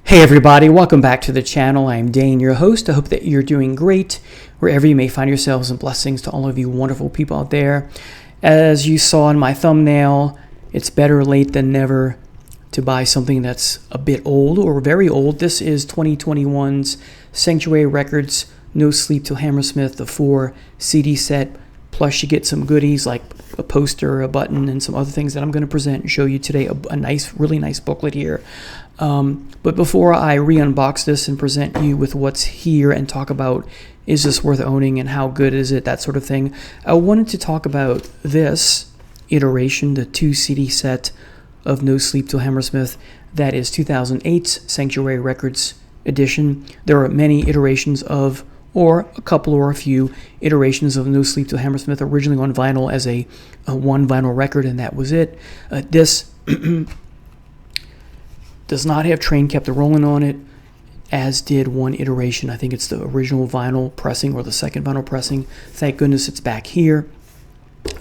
Hey everybody, welcome back to the channel. I'm Dane, your host. I hope that you're doing great wherever you may find yourselves, and blessings to all of you wonderful people out there. As you saw in my thumbnail, it's better late than never to buy something that's a bit old or very old. This is 2021's Sanctuary Records No Sleep Til Hammersmith, the 4 CD set, plus you get some goodies like a poster, a button, and some other things that I'm going to present and show you today. A nice, really nice booklet here. But before I re-unbox this and present you with what's here and talk about is this worth owning and how good is it, that sort of thing, I wanted to talk about this iteration, the 2 CD set of No Sleep Til Hammersmith. That is 2008's Sanctuary Records edition. There are many iterations of, or a couple or a few iterations of No Sleep Til Hammersmith, originally on vinyl as a one vinyl record, and that was it. This does not have Train Kept A-Rollin' on it, as did one iteration. I think it's the original vinyl pressing or the second vinyl pressing. Thank goodness it's back here.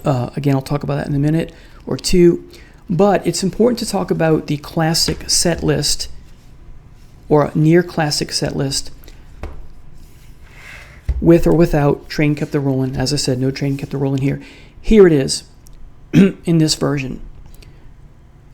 Again, I'll talk about that in a minute or two. But it's important to talk about the classic set list, or near classic set list, with or without Train Kept A-Rollin'. As I said, no Train Kept A-Rollin' here. Here it is in this version.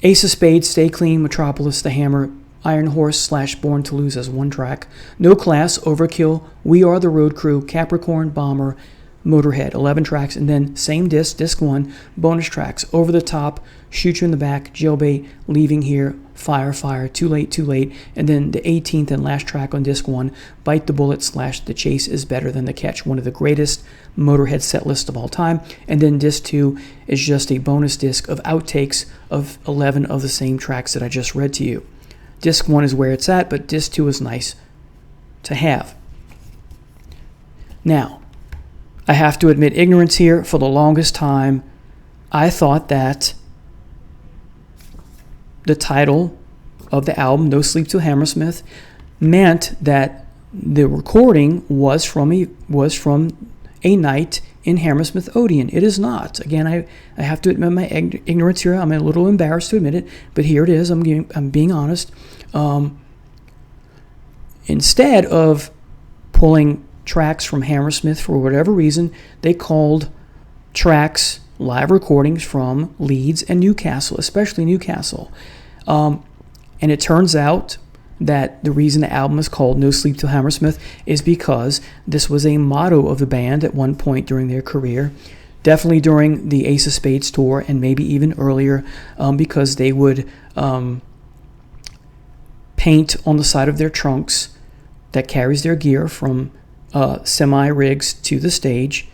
Ace of Spades, Stay Clean, Metropolis, The Hammer, Iron Horse / Born to Lose as one track, No Class, Overkill, We Are the Road Crew, Capricorn, Bomber, Motorhead, 11 tracks, and then same disc, disc 1, bonus tracks, Over the Top, Shoot You in the Back, Jailbait, Leaving Here, Fire, Fire, Too Late, and then the 18th and last track on disc 1, Bite the Bullet / The Chase is Better Than the Catch, one of the greatest Motorhead set lists of all time. And then disc 2 is just a bonus disc of outtakes of 11 of the same tracks that I just read to you. Disc 1 is where it's at, but disc 2 is nice to have. Now, I have to admit ignorance here. For the longest time, I thought that the title of the album, No Sleep Til Hammersmith, meant that the recording was from a night in Hammersmith Odeon. It is not. Again, I have to admit my ignorance here. I'm a little embarrassed to admit it, but here it is. I'm being honest. Instead of pulling tracks from Hammersmith for whatever reason, they called tracks live recordings from Leeds and Newcastle, especially Newcastle. And it turns out that the reason the album is called No Sleep Til Hammersmith is because this was a motto of the band at one point during their career, definitely during the Ace of Spades tour and maybe even earlier, because they would paint on the side of their trunks that carries their gear from semi-rigs to the stage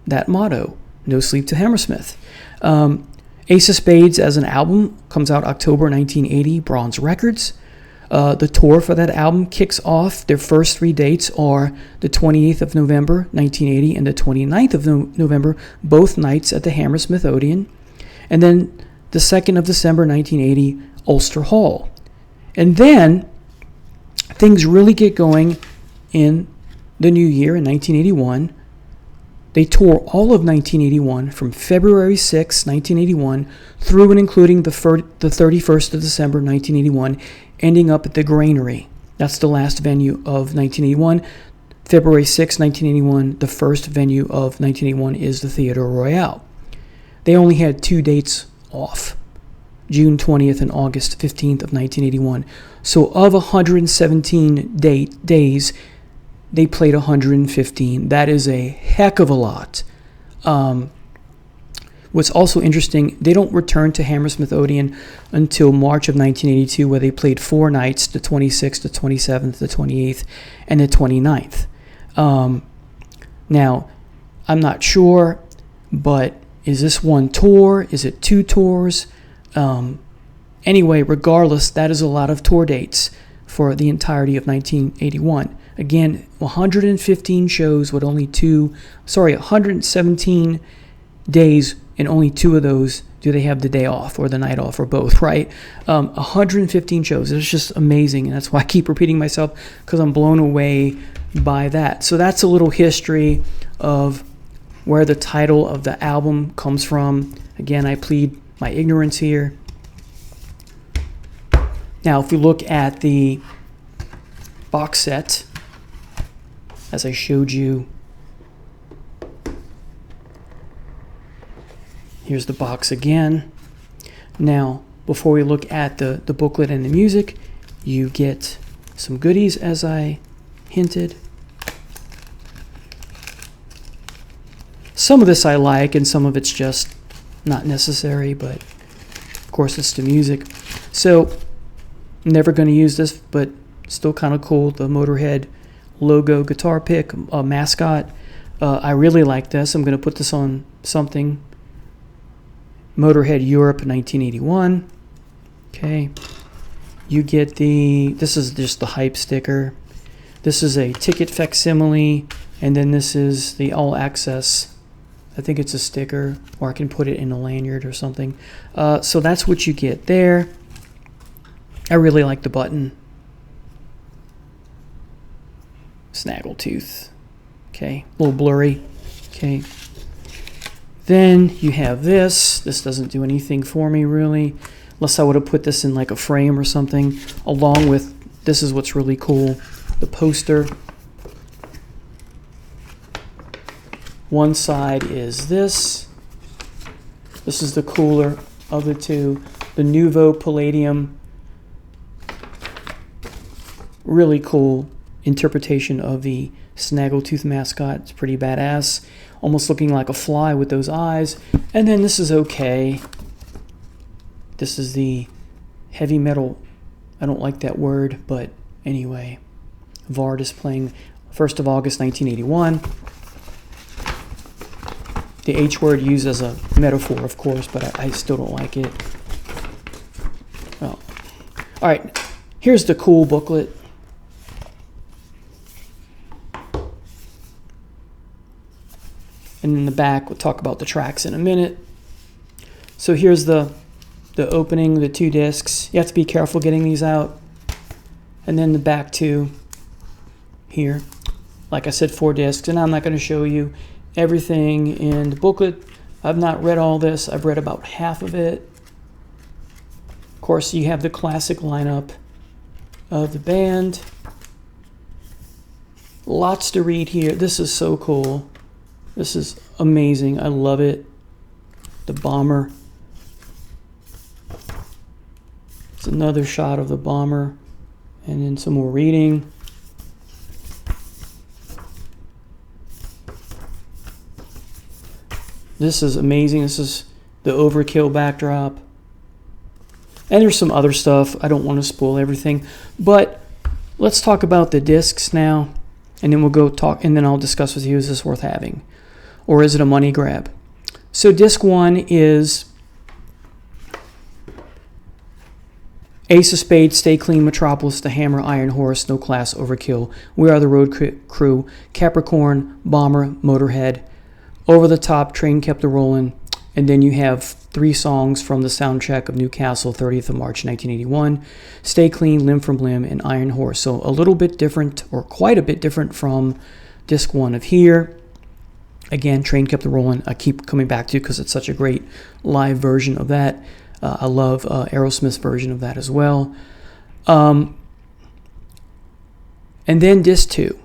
that motto, No Sleep Til Hammersmith. Ace of Spades as an album comes out October 1980, Bronze Records. The tour for that album kicks off. Their first 3 dates are the 28th of November, 1980, and the 29th of November, both nights at the Hammersmith Odeon. And then the 2nd of December, 1980, Ulster Hall. And then things really get going in the new year in 1981. They tour all of 1981 from February 6, 1981 through and including the 31st of December 1981, ending up at the Granary. That's the last venue of 1981. February 6, 1981, the first venue of 1981 is the Theatre Royal. They only had 2 dates off, June 20th and August 15th of 1981. So of 117 days, they played 115. That is a heck of a lot. What's also interesting, they don't return to Hammersmith Odeon until March of 1982, where they played 4 nights, the 26th, the 27th, the 28th, and the 29th. Now, I'm not sure, but is this one tour? Is it 2 tours? Anyway, regardless, that is a lot of tour dates for the entirety of 1981. Again, 115 shows with only 117 days, and only 2 of those do they have the day off or the night off or both, right? 115 shows. It's just amazing, and that's why I keep repeating myself, because I'm blown away by that. So that's a little history of where the title of the album comes from. Again, I plead my ignorance here. Now, if we look at the box set, as I showed you. Here's the box again. Now, before we look at the booklet and the music, you get some goodies, as I hinted. Some of this I like, and some of it's just not necessary, but of course it's the music. So, I'm never going to use this, but still kind of cool. The Motorhead logo guitar pick, mascot. I really like this. I'm going to put this on something. Motorhead Europe 1981. Okay. You get this is just the hype sticker. This is a ticket facsimile, and then this is the all access. I think it's a sticker, or I can put it in a lanyard or something. So that's what you get there. I really like the button. Snaggletooth. Okay, a little blurry. Okay. Then you have this. This doesn't do anything for me really, unless I would have put this in like a frame or something, along with, this is what's really cool, the poster. One side is this. This is the cooler of the two. The Nouveau Palladium. Really cool interpretation of the Snaggletooth mascot. It's pretty badass. Almost looking like a fly with those eyes. And then this is okay. This is the heavy metal. I don't like that word, but anyway. Vard is playing 1st of August 1981. The H word used as a metaphor, of course, but I still don't like it. Well, all right, here's the cool booklet. And in the back, we'll talk about the tracks in a minute. So here's the opening, the 2 discs. You have to be careful getting these out. And then the back 2 here. Like I said, 4 discs. And I'm not going to show you everything in the booklet. I've not read all this. I've read about half of it. Of course, you have the classic lineup of the band. Lots to read here. This is so cool. This is amazing. I love it. The bomber. It's another shot of the bomber. And then some more reading. This is amazing. This is the Overkill backdrop. And there's some other stuff. I don't want to spoil everything. But let's talk about the discs now. And then we'll go talk, and then I'll discuss with you, is this worth having? Or is it a money grab? So disc 1 is Ace of Spades, Stay Clean, Metropolis, The Hammer, Iron Horse, No Class, Overkill, We Are the Road Crew, Capricorn, Bomber, Motorhead, Over the Top, Train Kept a Rollin', and then you have 3 songs from the soundtrack of Newcastle, 30th of March, 1981, Stay Clean, Limb from Limb, and Iron Horse. So a little bit different, or quite a bit different from disc 1 of here. Again, Train Kept a Rollin', I keep coming back to because it's such a great live version of that. I love Aerosmith's version of that as well. And then disc 2,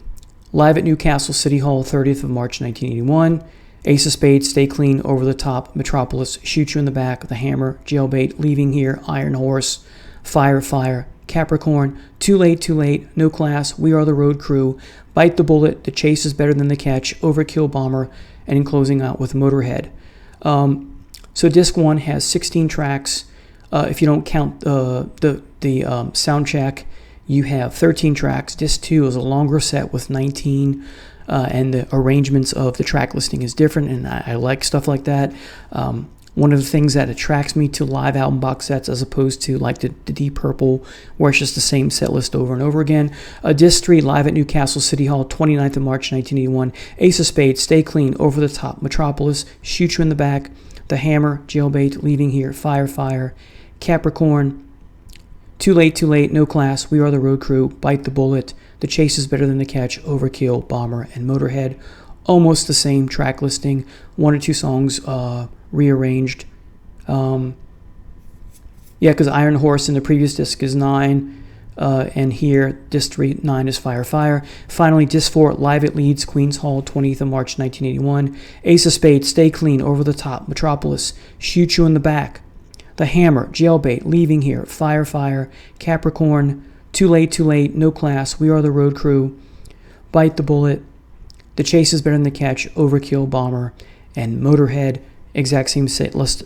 Live at Newcastle City Hall, 30th of March, 1981. Ace of Spades, Stay Clean, Over the Top, Metropolis, Shoot You in the Back, The Hammer, Jailbait, Leaving Here, Iron Horse, Fire, Fire, Capricorn, Too Late, No Class, We Are the Road Crew, Bite the Bullet, The Chase is Better Than the Catch, Overkill, Bomber, and in closing out with Motorhead. So disc 1 has 16 tracks. If you don't count the soundtrack, you have 13 tracks. Disc 2 is a longer set with 19, and the arrangements of the track listing is different, and I like stuff like that. One of the things that attracts me to live album box sets as opposed to like the Deep Purple, where it's just the same set list over and over again. Disc 3, Live at Newcastle City Hall, 29th of March, 1981. Ace of Spades, Stay Clean, Over the Top, Metropolis, Shoot You in the Back, The Hammer, Jailbait, Leaving Here, Fire, Fire, Capricorn, Too Late, No Class, We Are the Road Crew, Bite the Bullet, The Chase is Better Than the Catch, Overkill, Bomber, and Motorhead. Almost the same track listing, 1 or 2 songs rearranged. Yeah, because Iron Horse in the previous disc is 9. And here, disc 3, 9 is Fire, Fire. Finally, disc 4, Live at Leeds, Queen's Hall, 20th of March, 1981. Ace of Spades, Stay Clean, Over the Top, Metropolis, Shoot You in the Back. The Hammer, Jailbait, Leaving Here, Fire, Fire. Capricorn, Too Late, No Class, We Are the Road Crew, Bite the Bullet, The Chase is Better Than the Catch, Overkill, Bomber, and Motorhead. Exact same set list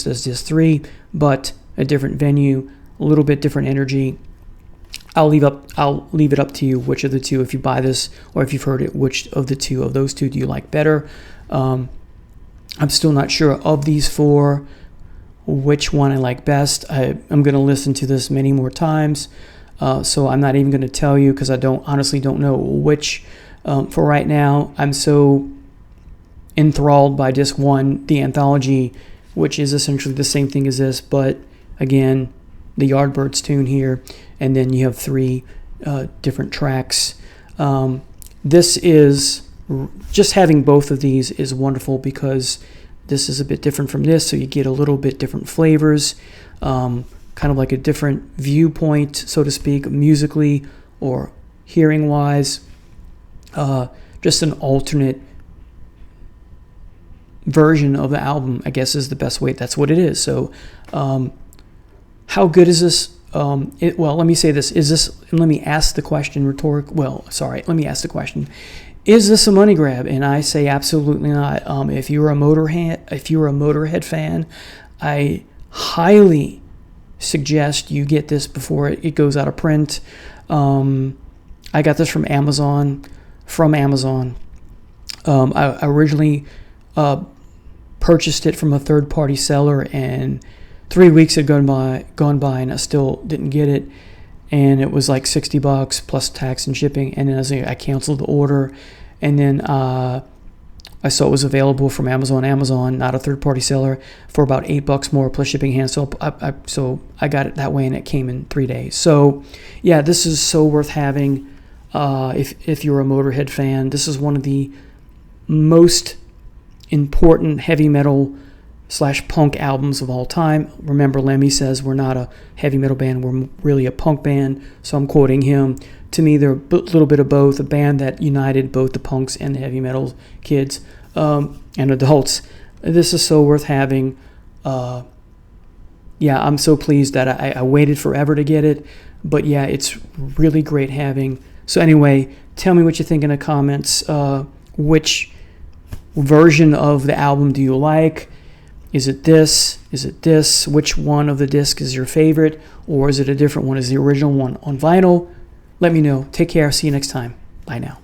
as disc 3, but a different venue, a little bit different energy. I'll leave it up to you which of the two, if you buy this or if you've heard it, which of the two of those two do you like better. I'm still not sure of these four which one I like best. I'm going to listen to this many more times, so I'm not even going to tell you because I honestly don't know which. For right now, I'm so enthralled by disc 1, the anthology, which is essentially the same thing as this, but again, the Yardbirds tune here, and then you have 3 different tracks. This is, just having both of these is wonderful because this is a bit different from this, so you get a little bit different flavors, kind of like a different viewpoint, so to speak, musically or hearing-wise. Just an alternate version of the album, I guess, is the best way. That's what it is. So how good is this? Well, let me say this. Let me ask the question let me ask the question. Is this a money grab? And I say absolutely not. If you're a Motorhead fan, I highly suggest you get this before it goes out of print. I got this from Amazon. I originally purchased it from a third-party seller, and 3 weeks had gone by, and I still didn't get it. And it was like $60 plus tax and shipping. And then I canceled the order, and then I saw it was available from Amazon, not a third-party seller, for about $8 more plus shipping hands. So I got it that way, and it came in 3 days. So yeah, this is so worth having. If you're a Motorhead fan, this is one of the most important heavy metal / punk albums of all time. Remember, Lemmy says we're not a heavy metal band, we're really a punk band, so I'm quoting him. To me, they're a little bit of both, a band that united both the punks and the heavy metal kids and adults. This is so worth having. Yeah, I'm so pleased that I waited forever to get it, but yeah, it's really great having. So anyway, tell me what you think in the comments. Which version of the album do you like? Is it this? Is it this? Which one of the discs is your favorite? Or is it a different one? Is the original one on vinyl? Let me know. Take care. See you next time. Bye now.